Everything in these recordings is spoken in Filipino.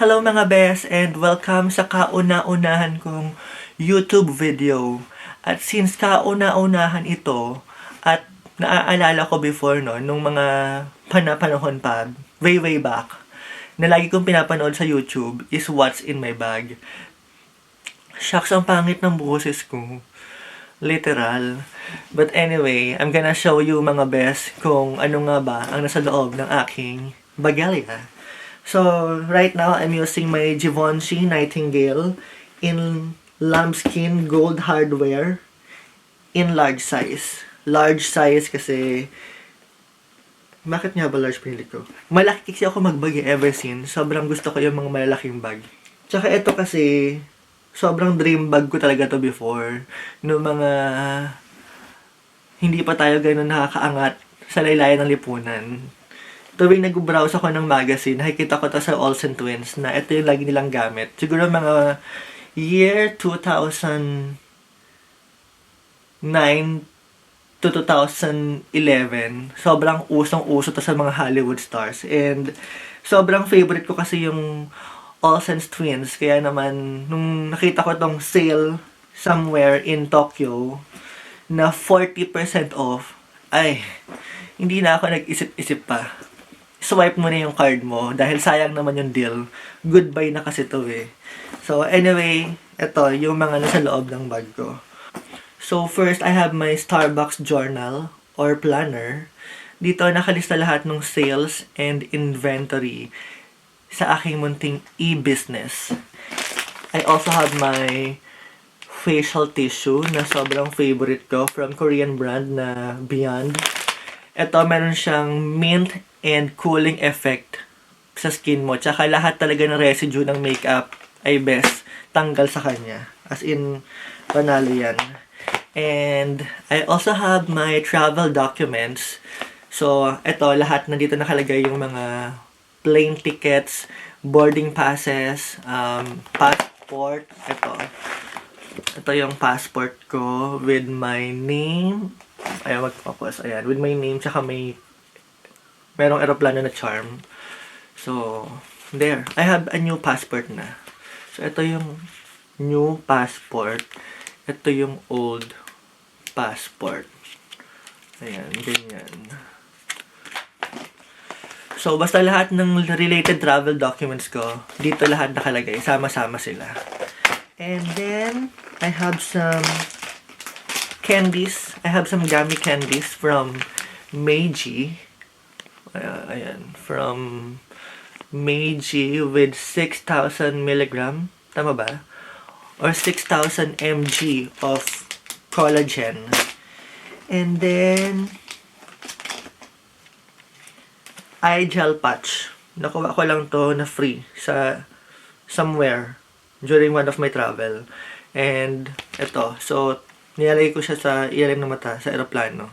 Hello mga bes and welcome sa kauna-unahan kong YouTube video. At since kauna-unahan ito at naaalala ko before nung mga panahon pa, way back, na lagi kong pinapanood sa YouTube is What's in My Bag. Shucks, ang pangit ng boses ko. Literal. But anyway, I'm gonna show you mga bes kung ano nga ba ang nasa loob ng aking bagalya. So, right now, I'm using my Givenchy Nightingale in lambskin gold hardware in large size. Large size kasi, bakit nga ba large pinili ko? Malaki kasi ako magbag ever since. Sobrang gusto ko yung mga malalaking bag. Tsaka ito kasi, sobrang dream bag ko talaga to before. Noong mga hindi pa tayo ganun nakakaangat sa laylayan ng lipunan. Tuwing nag-browse ako ng magazine, nakikita ko to sa Olsen Twins na ito yung lagi nilang gamit. Siguro mga year 2009 to 2011. Sobrang usong-uso to sa mga Hollywood stars. And sobrang favorite ko kasi yung Olsen Twins. Kaya naman, nung nakita ko tong sale somewhere in Tokyo na 40% off, ay, hindi na ako nag-isip-isip pa. Swipe mo na yung card mo dahil sayang naman yung deal. Goodbye na kasi to eh. So anyway, ito yung mga nasa loob ng bag ko. So first, I have my Starbucks journal or planner. Dito nakalista lahat ng sales and inventory sa aking munting e-business. I also have my facial tissue na sobrang favorite ko from Korean brand na Beyond. Ito, meron siyang mint and cooling effect sa skin mo. Tsaka lahat talaga ng residue ng makeup ay best tanggal sa kanya. As in, panalo yan. And I also have my travel documents. So, ito, lahat nandito nakalagay yung mga plane tickets, boarding passes, passport. Ito yung passport ko with my name. Ayan, mag-focus. Ayan, with my name, tsaka merong aeroplano na charm. So, there. I have a new passport na. So, ito yung new passport. Ito yung old passport. Ayan, ganyan. So, basta lahat ng related travel documents ko, dito lahat nakalagay. Sama-sama sila. And then, I have some candies. I have some gummy candies from Meiji. Ayan. From Meiji with 6,000 milligram. Tama ba? Or 6,000 mg of collagen. And then, eye gel patch. Nakuha ko lang to na free sa somewhere during one of my travel. And ito. So, nilalagay ko siya sa ilalim ng mata sa aeroplano.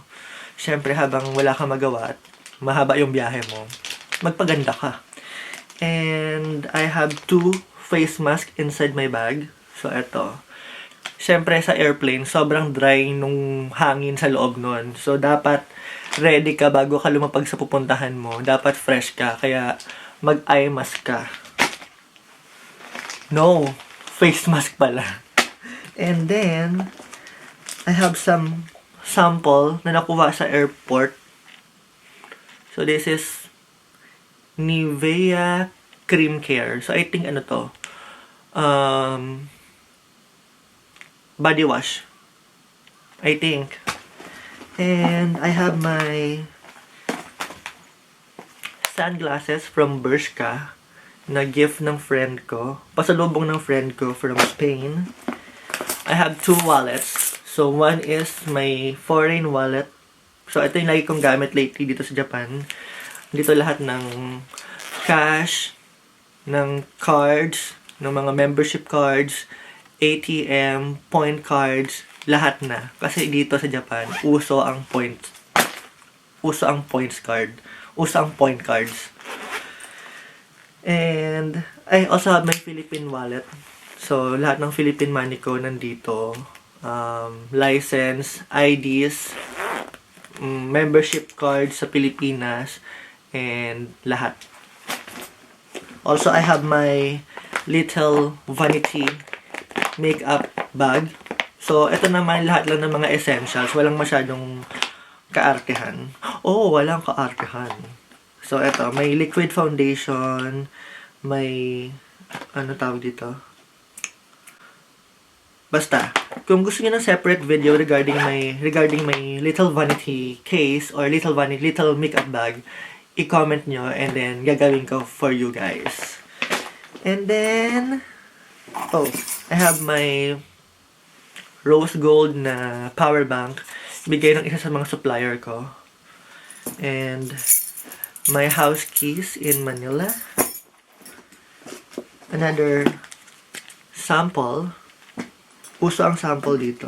Siyempre, habang wala kang magawa at mahaba yung biyahe mo, magpaganda ka. And I have 2 face mask inside my bag. So, eto. Siyempre, sa airplane, sobrang dry nung hangin sa loob nun. So, dapat ready ka bago ka lumapag sa pupuntahan mo. Dapat fresh ka. Kaya, mag-eye mask ka. No! Face mask pala. And then, I have some sample na nakuha sa airport. So, this is Nivea Cream Care. So, I think ano to? Body wash. I think. And I have my sunglasses from Bershka na gift ng friend ko. Pasalubong ng friend ko from Spain. I have 2 wallets. So, one is my foreign wallet. So, ito yung lagi kong gamit lately dito sa Japan. Dito lahat ng cash, ng cards, ng mga membership cards, ATM, point cards, lahat na. Kasi dito sa Japan, uso ang points. Uso ang points card. Uso ang point cards. And I also have my Philippine wallet. So, lahat ng Philippine money ko nandito. License, IDs, membership cards sa Pilipinas, and lahat. Also, I have my little vanity makeup bag. So, ito naman lahat lang ng mga essentials. Walang masyadong kaartehan. Oh, walang kaartehan. So, ito. May liquid foundation. May, ano tawag dito? Basta, kung gusto niyo ng separate video regarding my little vanity case or little makeup bag, i-comment nyo and then gagawin ko for you guys. And then, oh, I have my rose gold na power bank. Bigay ng isa sa mga supplier ko. And my house keys in Manila. Another sample. Uso ang sample dito.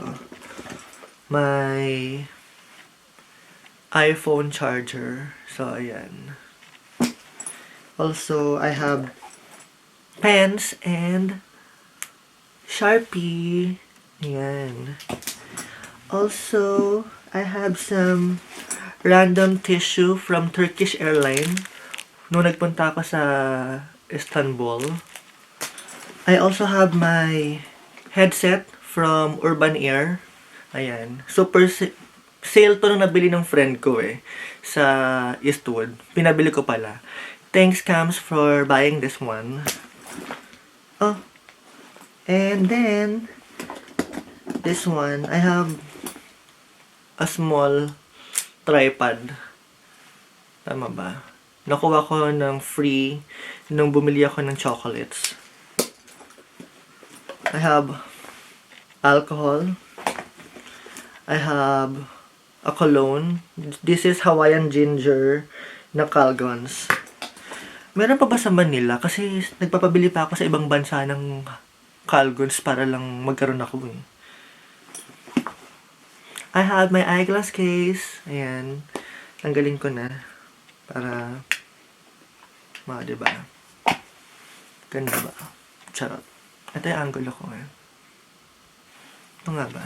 My iPhone charger. So, ayan. Also, I have pens and Sharpie. Ayan. Also, I have some random tissue from Turkish Airlines nung nagpunta ako sa Istanbul. I also have my headset from Urban Air. Ayan. Super sale to nung nabili ng friend ko sa Eastwood. Pinabili ko pala. Thanks, Cams, for buying this one. Oh. And then, this one, I have a small tripod. Tama ba? Nakuha ko ng free nung bumili ako ng chocolates. I have alcohol. I have a cologne. This is Hawaiian Ginger na Calgons. Meron pa ba sa Manila? Kasi nagpapabili pa ako sa ibang bansa ng Calgons para lang magkaroon ako I have my eyeglass case. Ayan. Tanggalin ko na. Para diba? Ganda ba? Charot. Ito yung angulo ko Ito nga ba?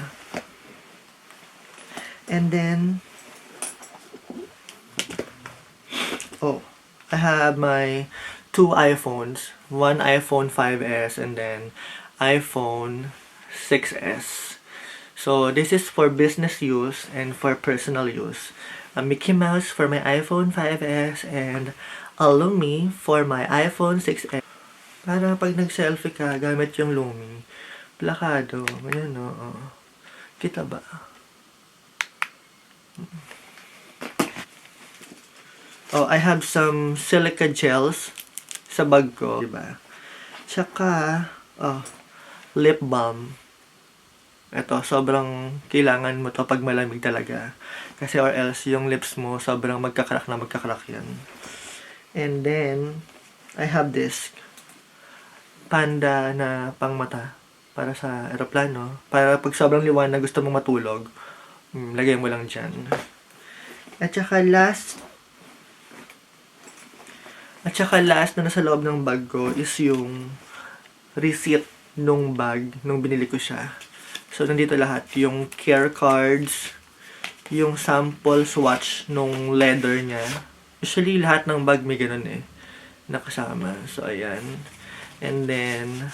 And then, oh, I have my 2 iPhones. One iPhone 5S and then iPhone 6S. So, this is for business use and for personal use. A Mickey Mouse for my iPhone 5S and a Lumi for my iPhone 6S. Para pag nag-selfie ka, gamit yung Lumi. Plakado. Ayan, Kita ba? Oh, I have some silica gels sa bag ko. Diba? Tsaka, lip balm. Ito, sobrang kailangan mo to pag malamig talaga. Kasi or else, yung lips mo, sobrang magkakrak yan. And then, I have this panda na pangmata para sa eroplano. Para pag sobrang liwanag gusto mong matulog, lagay mo lang dyan. At saka last na nasa loob ng bag ko is yung receipt nung bag nung binili ko siya. So, nandito lahat. Yung care cards, yung sample swatch nung leather niya. Usually, lahat ng bag may ganun nakasama. So, ayan. And then,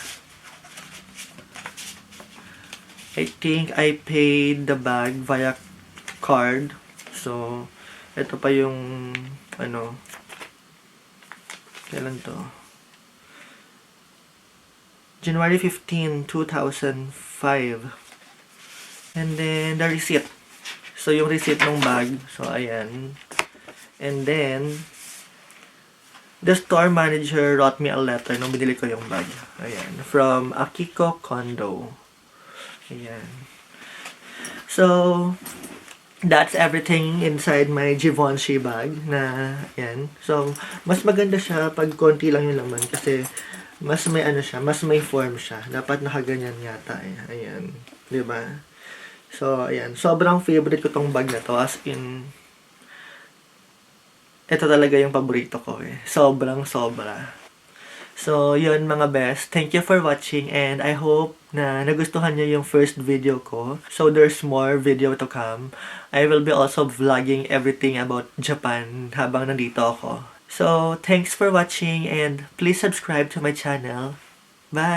I think I paid the bag via card. So, ito pa yung, kailan to? January 15, 2005. And then, the receipt. So, yung receipt ng bag. So, ayan. And then, the store manager wrote me a letter nung binili ko yung bag. Ayan. From Akiko Kondo. Ayan. So, that's everything inside my Givenchy bag na, ayan. So, mas maganda siya pag konti lang yung laman kasi mas may mas may form siya. Dapat nakaganyan yata. Ayan. Diba? So, ayan. Sobrang favorite ko tong bag na to. As in, ito talaga yung paborito ko Sobrang sobra. So, yun mga best. Thank you for watching and I hope na nagustuhan nyo yung first video ko. So, there's more video to come. I will be also vlogging everything about Japan habang nandito ako. So, thanks for watching and please subscribe to my channel. Bye!